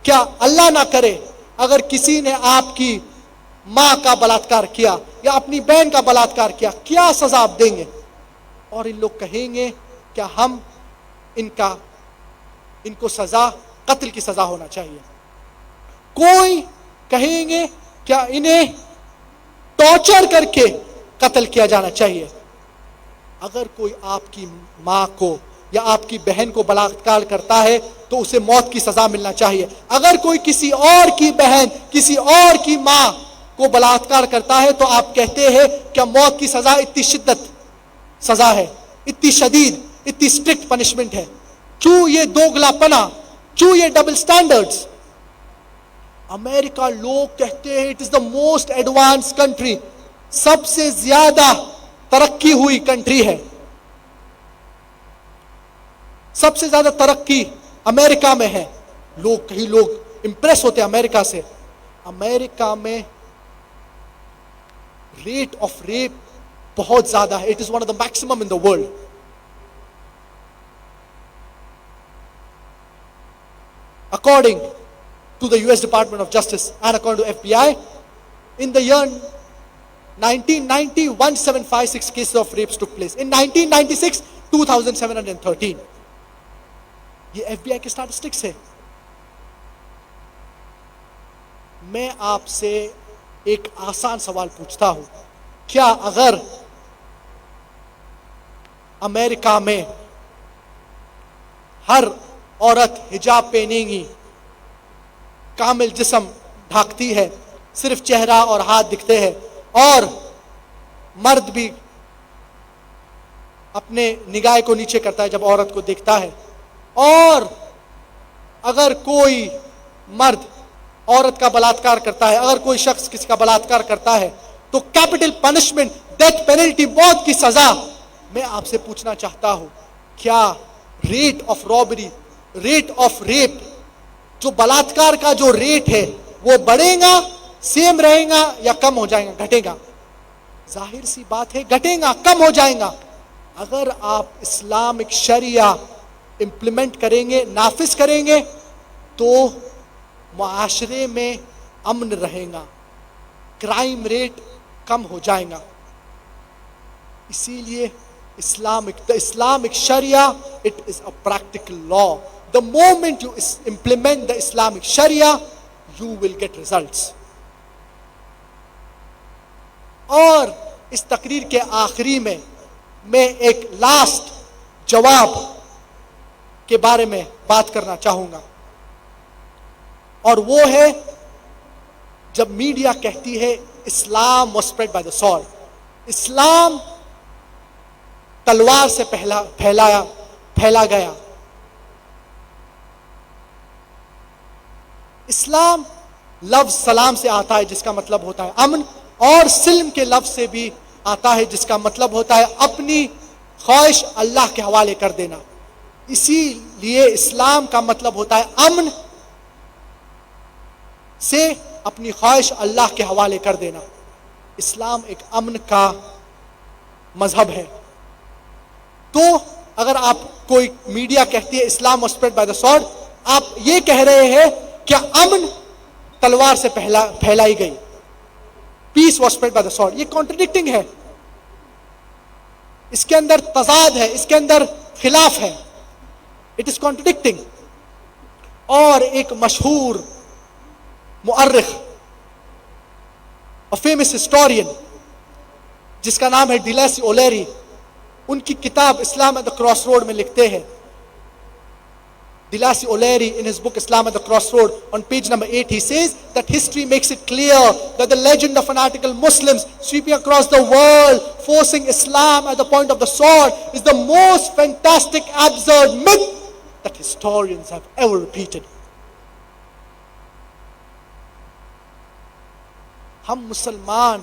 کیا اللہ نہ کرے اگر کسی نے آپ کی ماں کا بلاತ್ಕಾರ کیا یا اپنی بہن کا بلاತ್ಕಾರ کیا، کیا سزا آپ دیں گے؟ اور ان لوگ کہیں گے کیا ہم ان کو سزا قتل کی سزا ہونا چاہیے. کوئی کہیں گے کیا انہیں ٹارچر کر کے قتل کیا جانا چاہیے. اگر کوئی آپ کی ماں کو یا آپ کی بہن کو بلاత్కాر کرتا ہے تو اسے موت کی سزا ملنا چاہیے. اگر کوئی کسی اور کی بہن کسی اور کی ماں کو بلاత్కాر کرتا ہے تو آپ کہتے ہیں کہ موت کی سزا اتنی شدت سزا ہے, اتنی شدید, اتنی اسٹرکٹ پنشمنٹ ہے. کیوں یہ دوگلا پنا, کیوں یہ ڈبل سٹینڈرڈز؟ امریکہ لوگ کہتے ہیں it is the most advance country, سب سے زیادہ ترقی ہوئی کنٹری ہے, سب سے زیادہ ترقی امریکہ میں ہے. کئی لوگ امپریس ہوتے ہیں امریکہ سے. امریکہ میں ریٹ آف ریپ بہت زیادہ ہے. It is one of the maximum in the world. According to the US Department of Justice and according to FBI, in the year 1990, 1756 cases of rapes took place. In 1996, 2713. یہ FBI کے statistics ہے. میں آپ سے ایک آسان سوال پوچھتا ہوں, کیا اگر امریکہ میں ہر عورت حجاب پہنے گی, کامل جسم ڈھانکتی ہے, صرف چہرہ اور ہاتھ دکھتے ہیں, اور مرد بھی اپنے نگاہ کو نیچے کرتا ہے جب عورت کو دیکھتا ہے, اور اگر کوئی مرد عورت کا بلاత్కాر کرتا ہے, اگر کوئی شخص کسی کا بلاత్కాر کرتا ہے تو کیپٹل پنشمنٹ, ڈیتھ پینلٹی, موت کی سزا. میں آپ سے پوچھنا چاہتا ہوں, کیا rate of robbery, rate of rape, جو بلاత్కాر کا جو ریٹ ہے وہ بڑھے گا, سیم رہے گا, یا کم ہو جائے گا, گھٹے گا؟ ظاہر سی بات ہے گھٹے گا, کم ہو جائے گا. اگر آپ اسلامک شریعہ امپلیمنٹ کریں گے, نافذ کریں گے, تو معاشرے میں امن رہے گا, کرائم ریٹ کم ہو جائے گا. اسی لیے the Islamic Sharia, it is a practical law. The moment you implement the Islamic Sharia, you will get results. اور اس تقریر کے آخری میں ایک لاسٹ جواب کے بارے میں بات کرنا چاہوں گا, اور وہ ہے جب میڈیا کہتی ہے اسلام was spread by the sword. اسلام تلوار سے پھیلا گیا. اسلام لفظ سلام سے آتا ہے جس کا مطلب ہوتا ہے امن, اور سلم کے لفظ سے بھی آتا ہے جس کا مطلب ہوتا ہے اپنی خواہش اللہ کے حوالے کر دینا. اسی لیے اسلام کا مطلب ہوتا ہے امن سے اپنی خواہش اللہ کے حوالے کر دینا. اسلام ایک امن کا مذہب ہے. تو اگر آپ کوئی میڈیا کہتی ہے اسلام was spread by the sword, آپ یہ کہہ رہے ہیں کہ امن تلوار سے پھیلائی گئی, پیس was spread by the sword. یہ کانٹرڈکٹنگ ہے, اس کے اندر تضاد ہے, اس کے اندر خلاف ہے. It is contradicting. اور ایک مشہور مؤرخ, a famous historian, جس کا نام ہے ڈیلیسی اولیری, ان کی کتاب اسلام at the crossroad میں لکھتے ہیں. Dilacy O'Leary in his book Islam at the Crossroad on page number 8, he says that history makes it clear that the legend of fanatical Muslims sweeping across the world forcing Islam at the point of the sword is the most fantastic, absurd myth that historians have ever repeated. ہم مسلمان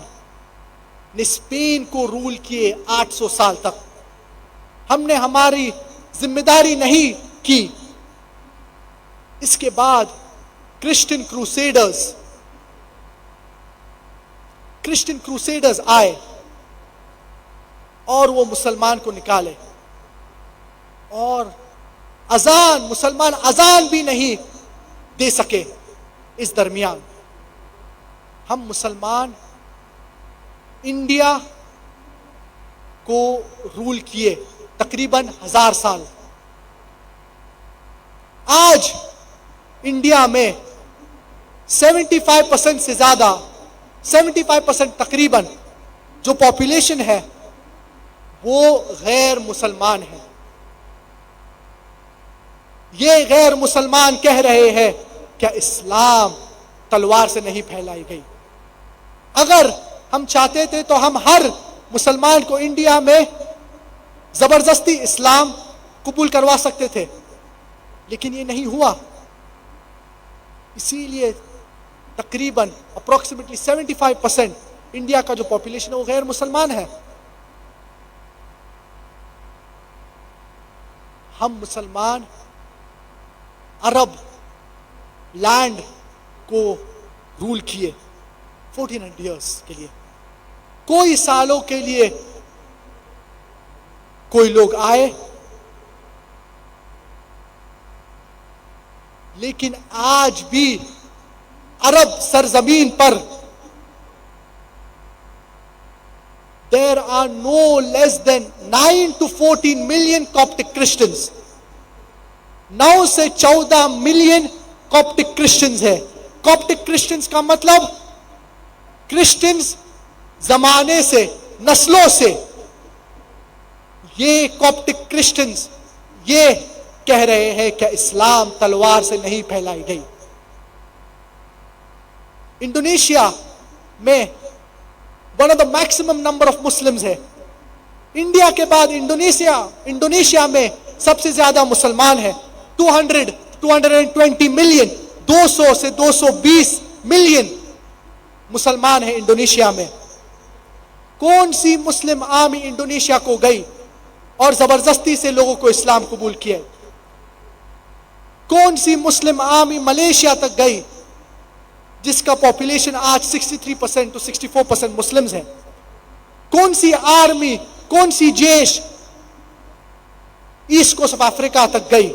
نے Spain کو role کیے 800 سال تک. ہم نے ہماری ذمہ داری نہیں کی. اس کے بعد کرسچن کروسیڈرز آئے اور وہ مسلمان کو نکالے, اور مسلمان اذان بھی نہیں دے سکے. اس درمیان ہم مسلمان انڈیا کو رول کیے تقریباً 1000 سال. آج انڈیا میں 75% سے زیادہ 75% تقریباً جو پاپولیشن ہے وہ غیر مسلمان ہیں. یہ غیر مسلمان کہہ رہے ہیں کہ اسلام تلوار سے نہیں پھیلائی گئی. اگر ہم چاہتے تھے تو ہم ہر مسلمان کو انڈیا میں زبردستی اسلام قبول کروا سکتے تھے، لیکن یہ نہیں ہوا. اسی لیے تقریباً اپروکسیمیٹلی 75% انڈیا کا جو پاپولیشن ہے وہ غیر مسلمان ہے. ہم مسلمان عرب لینڈ کو رول کیے 1400 ایئرس کے لیے. کوئی سالوں کے لیے کوئی لوگ آئے، لیکن آج بھی عرب سرزمین پر there are no less than 9 to 14 million Coptic Christians. 9 سے 14 ملین کاپٹک کرسچنز ہے. کاپٹک کرسچنز کا مطلب کرسچنز زمانے سے، نسلوں سے. یہ کاپٹک کرسچنز یہ کہہ رہے ہیں کہ اسلام تلوار سے نہیں پھیلائی گئی. انڈونیشیا میں one of the maximum number of Muslims ہے. انڈیا کے بعد انڈونیشیا میں سب سے زیادہ مسلمان ہیں. 220 ملین، 200 سے 220 ملین مسلمان ہیں انڈونیشیا میں. کون سی مسلم آرمی انڈونیشیا کو گئی اور زبردستی سے لوگوں کو اسلام قبول کیا؟ کون سی مسلم آرمی ملیشیا تک گئی جس کا پاپولیشن آج 63% to 64% مسلمز ہیں؟ کون سی آرمی، کون سی جیش ایسٹ کوسٹ آف افریقہ تک گئی؟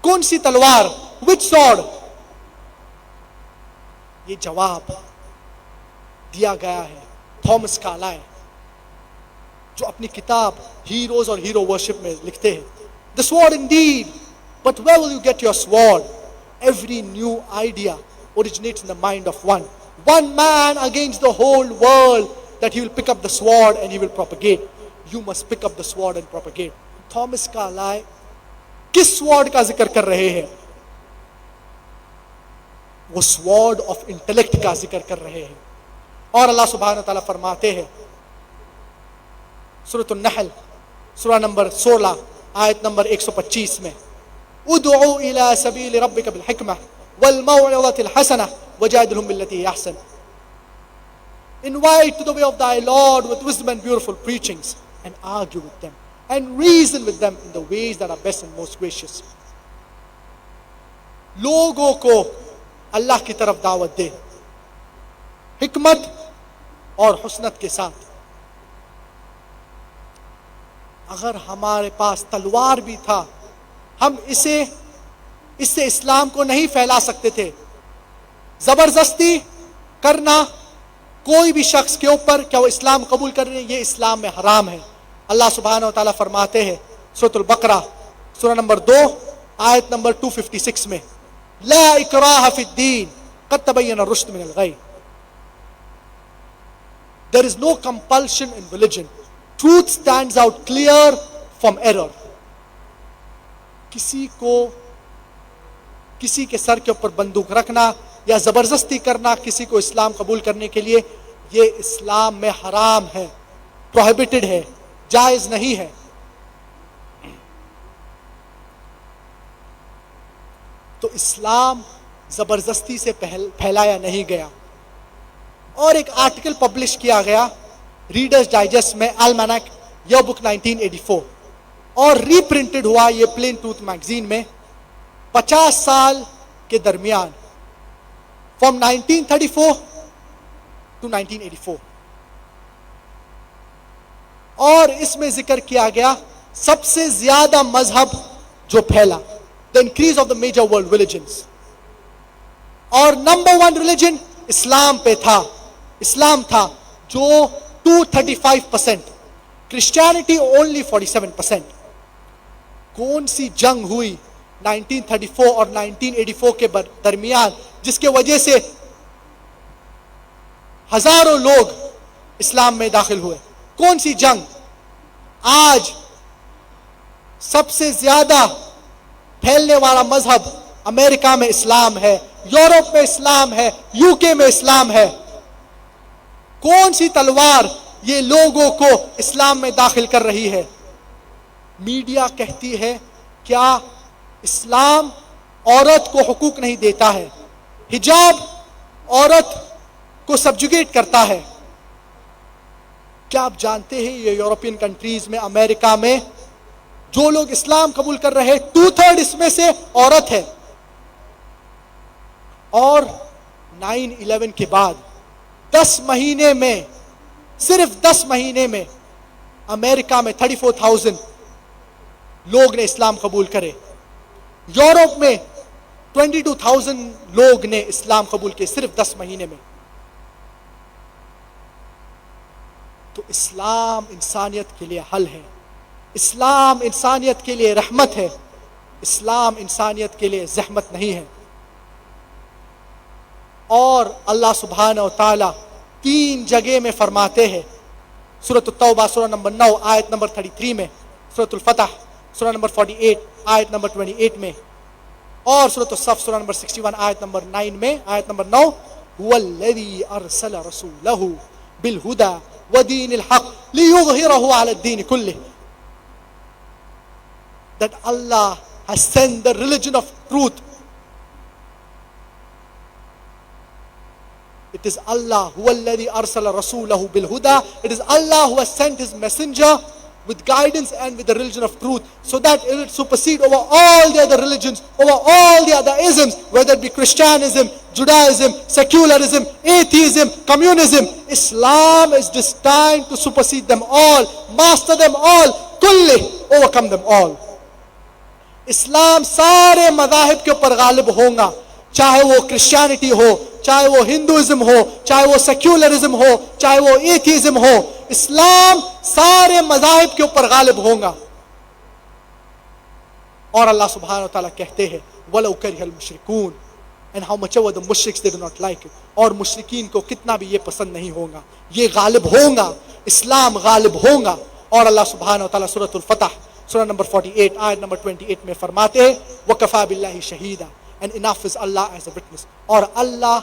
کون سی تلوار، وچ سورڈ؟ یہ جواب دیا گیا ہے تھامس کارلائل، جو اپنی کتاب ہیروز اور ہیرو ورشپ میں لکھتے ہیں. The sword indeed, but where will you get your sword? Every new idea originates in the mind of one. One man against the whole world, that he will pick up the sword and he will propagate. You must pick up the sword and propagate. Thomas Carlyle کس sword کا ذکر کر رہے ہیں؟ وہ sword of intellect کا ذکر کر رہے ہیں. اور اللہ سبحانہ وتعالیٰ فرماتے ہیں سورۃ النحل سورہ نمبر 16 آیت نمبر 125 میں، ادعو الى سبیل ربک بالحکمہ والموعظۃ الحسنہ وجادلہم باللتی ہی احسن. Invite to the way of thy Lord with wisdom and beautiful preachings, and argue with them and reason with them in the ways that are best and most gracious. لوگوں کو اللہ کی طرف دعوت دے حکمت اور حسنت کے ساتھ. اگر ہمارے پاس تلوار بھی تھا، ہم اس سے اسلام کو نہیں پھیلا سکتے تھے. زبردستی کرنا کوئی بھی شخص کے اوپر کیا وہ اسلام قبول کر رہے ہیں، یہ اسلام میں حرام ہے. اللہ سبحانہ وتعالیٰ فرماتے ہیں سورۃ البقرہ سورہ نمبر 2 آیت نمبر 256 میں، لا اکراہ فی الدین قد تبین الرشد من الغی. There is no compulsion in religion. Truth stands out clear from error. کسی کے سر کے اوپر بندوق رکھنا یا زبردستی کرنا کسی کو اسلام قبول کرنے کے لیے، یہ اسلام میں حرام ہے، پروہیبٹڈ ہے، جائز نہیں ہے. تو اسلام زبردستی سے پھیلایا نہیں گیا. اور ایک آرٹیکل پبلش کیا گیا ریڈرز ڈائجسٹ میں، المنک یہ بک 1984، اور ری پرنٹڈ ہوا یہ پلین ٹروتھ میگزین میں 50 سال کے درمیان، فرام 1934 to 1984. اور اس میں ذکر کیا گیا سب سے زیادہ مذہب جو پھیلا، the increase of the major world religions، اور نمبر 1 ریلیجن اسلام پہ تھا، اسلام تھا جو 235%، کرسچینٹی only 47%. کون سی جنگ ہوئی 1934 اور 1984 کے درمیان جس کے وجہ سے ہزاروں لوگ اسلام میں داخل ہوئے. کون سی جنگ؟ آج سب سے زیادہ پھیلنے والا مذہب امریکہ میں اسلام ہے، یورپ میں اسلام ہے، یو کے میں اسلام ہے. کون سی تلوار یہ لوگوں کو اسلام میں داخل کر رہی ہے؟ میڈیا کہتی ہے کیا اسلام عورت کو حقوق نہیں دیتا ہے، حجاب عورت کو سبجوگیٹ کرتا ہے. کیا آپ جانتے ہیں یہ یورپین کنٹریز میں، امریکہ میں جو لوگ اسلام قبول کر رہے 2/3 اس میں سے عورت ہے. اور 9/11 کے بعد 10 مہینے میں، صرف 10 مہینے میں امریکہ میں 34,000 لوگ نے اسلام قبول کرے. یورپ میں 22,000 لوگ نے اسلام قبول کیے صرف 10 مہینے میں. تو اسلام انسانیت کے لیے حل ہے، اسلام انسانیت کے لیے رحمت ہے، اسلام انسانیت کے لیے زحمت نہیں ہے. اور اللہ سبحانہ و تعالی 3 جگہ میں فرماتے ہیں، سورۃ التوبہ سورہ نمبر 9 آیت نمبر 33 میں، سورۃ الفتح سورہ نمبر 48 آیت نمبر 28 میں، اور سورۃ الصف سورہ نمبر 61 آیت نمبر 9 میں، آیت نمبر 9، هو الذی ارسل رسولہ بالہدی ودین الحق لیظہرہ علی الدین کلہ. That Allah has sent the religion of truth. It is Allah who alladhi arsala rasulahu bil huda. It is Allah who has sent his messenger with guidance and with the religion of truth, so that it will supersede over all the other religions, over all the other isms, whether it be Christianism, Judaism, secularism, atheism, communism. Islam is destined to supersede them all, master them all, kulli, overcome them all. اسلام سارے مذاہب کے اوپر غالب ہوگا، چاہے وہ Christianity ہو، چاہے وہ Hinduism ہو، چاہے وہ سیکولرزم ہو، چاہے وہ ایتھیزم ہو. اسلام سارے مذاہب کے اوپر غالب ہوگا. اور اللہ سبحانہ وتعالیٰ کہتے ہیں وَلَوْ كَرِهَ الْمُشْرِكُونَ, and how much ever the mushriks they do not like it. اور مشرکین کو کتنا بھی یہ پسند نہیں ہوگا، یہ غالب ہوگا، اسلام غالب ہوگا. اور اللہ سبحانہ وتعالیٰ سورۃ الفتح سورہ نمبر 48 آیت نمبر 28 میں فرماتے ہیں وَكَفَى بِاللَّهِ شَهِيدًا, and enough is Allah as a witness. اور اللہ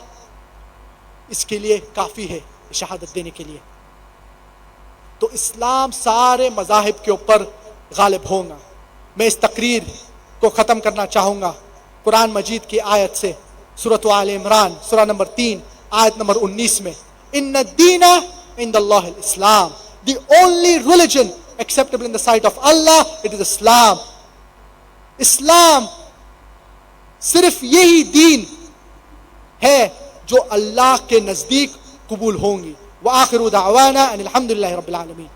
اس کے لیے کافی ہے شہادت دینے کے لیے. تو اسلام سارے مذاہب کے اوپر غالب ہوگا. میں اس تقریر کو ختم کرنا چاہوں گا قرآن مجید کی آیت سے، سورۃ آل عمران سورہ نمبر 3 آیت نمبر 19 میں، ان الدین عند اللہ الاسلام, the only religion acceptable in the sight of Allah, it is Islam. اسلام صرف یہی دین ہے جو اللہ کے نزدیک قبول ہوں گی. وآخر دعوانا ان الحمد للہ رب العالمین.